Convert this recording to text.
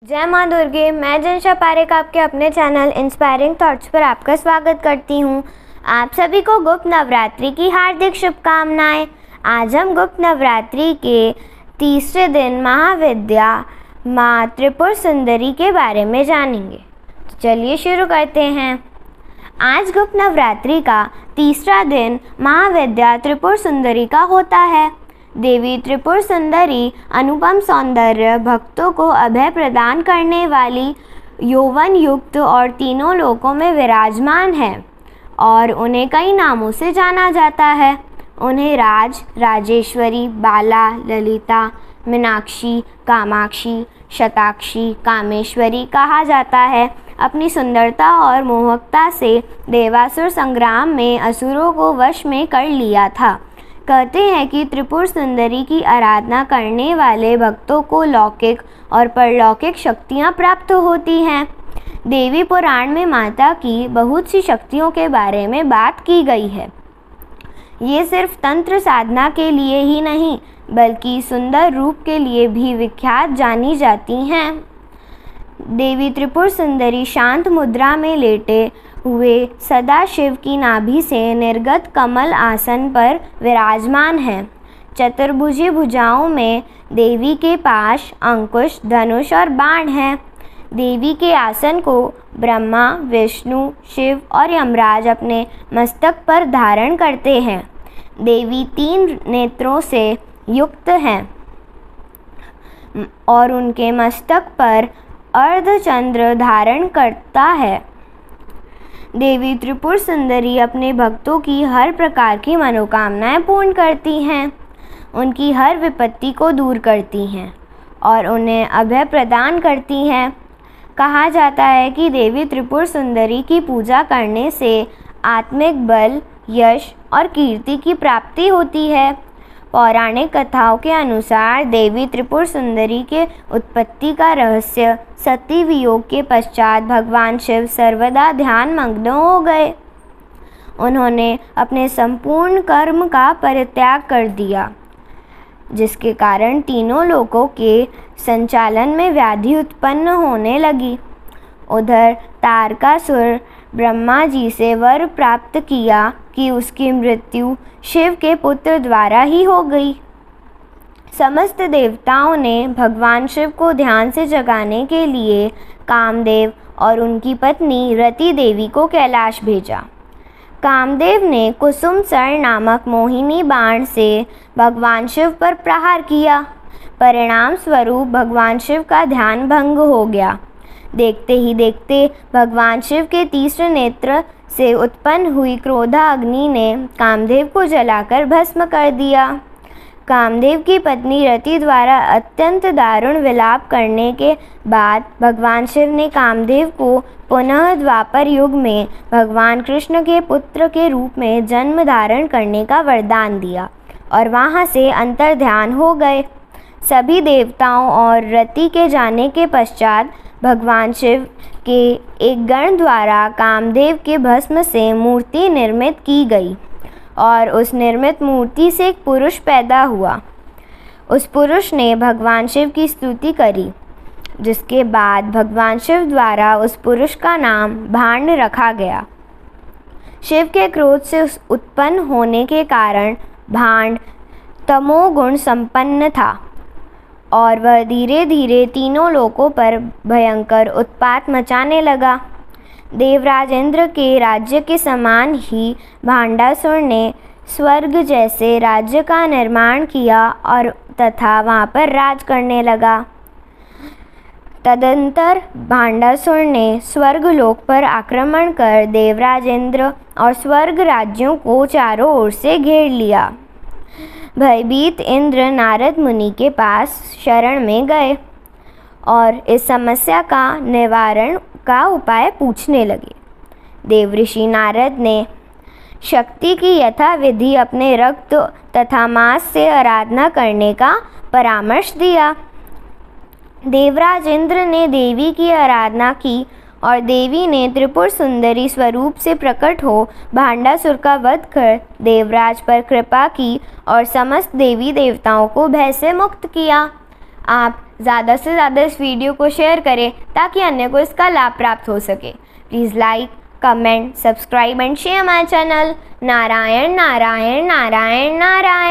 जय माँ दुर्गे। मैं जनशा पारेख आपके अपने चैनल इंस्पायरिंग थॉट्स पर आपका स्वागत करती हूँ। आप सभी को गुप्त नवरात्रि की हार्दिक शुभकामनाएं। आज हम गुप्त नवरात्रि के तीसरे दिन महाविद्या माँ त्रिपुर सुंदरी के बारे में जानेंगे। तो चलिए शुरू करते हैं। आज गुप्त नवरात्रि का तीसरा दिन महाविद्या त्रिपुर सुंदरी का होता है। देवी त्रिपुर सुंदरी अनुपम सौंदर्य, भक्तों को अभय प्रदान करने वाली, यौवन युक्त और तीनों लोकों में विराजमान है और उन्हें कई नामों से जाना जाता है। उन्हें राज, राजेश्वरी, बाला, ललिता, मीनाक्षी, कामाक्षी, शताक्षी, कामेश्वरी कहा जाता है। अपनी सुंदरता और मोहकता से देवासुर संग्राम में असुरों को वश में कर लिया था। कहते हैं कि त्रिपुर सुंदरी की आराधना करने वाले भक्तों को लौकिक और परलौकिक शक्तियां प्राप्त होती हैं। देवी पुराण में माता की बहुत सी शक्तियों के बारे में बात की गई है। ये सिर्फ तंत्र साधना के लिए ही नहीं बल्कि सुंदर रूप के लिए भी विख्यात जानी जाती हैं। देवी त्रिपुर सुंदरी शांत मुद्रा में लेटे हुए सदा शिव की नाभि से निर्गत कमल आसन पर विराजमान है। चतुर्भुजी भुजाओं में देवी के पाश, अंकुश, धनुष और बाण हैं। देवी के आसन को ब्रह्मा, विष्णु, शिव और यमराज अपने मस्तक पर धारण करते हैं। देवी 3 नेत्रों से युक्त हैं और उनके मस्तक पर अर्धचंद्र धारण करता है। देवी त्रिपुर सुंदरी अपने भक्तों की हर प्रकार की मनोकामनाएं पूर्ण करती हैं, उनकी हर विपत्ति को दूर करती हैं और उन्हें अभय प्रदान करती हैं। कहा जाता है कि देवी त्रिपुर सुंदरी की पूजा करने से आत्मिक बल, यश और कीर्ति की प्राप्ति होती है। पौराणिक कथाओं के अनुसार देवी त्रिपुर सुंदरी के उत्पत्ति का रहस्य सती वियोग के पश्चात भगवान शिव सर्वदा ध्यान मग्न हो गए। उन्होंने अपने संपूर्ण कर्म का परित्याग कर दिया, जिसके कारण तीनों लोकों के संचालन में व्याधि उत्पन्न होने लगी। उधर तारकासुर ब्रह्मा जी से वर प्राप्त किया कि उसकी मृत्यु शिव के पुत्र द्वारा ही हो गई। समस्त देवताओं ने भगवान शिव को ध्यान से जगाने के लिए कामदेव और उनकी पत्नी रति देवी को कैलाश भेजा। कामदेव ने कुसुम सर नामक मोहिनी बाण से भगवान शिव पर प्रहार किया। परिणाम स्वरूप भगवान शिव का ध्यान भंग हो गया। देखते ही देखते भगवान शिव के तीसरे नेत्र से उत्पन्न हुई क्रोधा अग्नि ने कामदेव को जलाकर भस्म कर दिया। कामदेव की पत्नी रति द्वारा अत्यंत दारुण विलाप करने के बाद भगवान शिव ने कामदेव को पुनः द्वापर युग में भगवान कृष्ण के पुत्र के रूप में जन्म धारण करने का वरदान दिया और वहाँ से अंतर्ध्यान हो गए। सभी देवताओं और रति के जाने के पश्चात भगवान शिव के एक गण द्वारा कामदेव के भस्म से मूर्ति निर्मित की गई और उस निर्मित मूर्ति से एक पुरुष पैदा हुआ। उस पुरुष ने भगवान शिव की स्तुति करी, जिसके बाद भगवान शिव द्वारा उस पुरुष का नाम भांड रखा गया। शिव के क्रोध से उत्पन्न होने के कारण भांड तमोगुण संपन्न था और वह धीरे धीरे तीनों लोकों पर भयंकर उत्पात मचाने लगा। देवराज इंद्र के राज्य के समान ही भांडासुर ने स्वर्ग जैसे राज्य का निर्माण किया और तथा वहाँ पर राज करने लगा। तदंतर भांडासुर ने स्वर्ग लोक पर आक्रमण कर देवराज इंद्र और स्वर्ग राज्यों को चारों ओर से घेर लिया। भयभीत इंद्र नारद मुनि के पास शरण में गए और इस समस्या का निवारण का उपाय पूछने लगे। देवऋषि नारद ने शक्ति की यथाविधि अपने रक्त तथा मांस से आराधना करने का परामर्श दिया। देवराज इंद्र ने देवी की आराधना की और देवी ने त्रिपुर सुंदरी स्वरूप से प्रकट हो भांडासुर का वध कर देवराज पर कृपा की और समस्त देवी देवताओं को भय से मुक्त किया। आप ज़्यादा से ज़्यादा इस वीडियो को शेयर करें ताकि अन्य को इसका लाभ प्राप्त हो सके। Please like, comment, subscribe and share my channel. Narayan Narayan Narayan Narayan.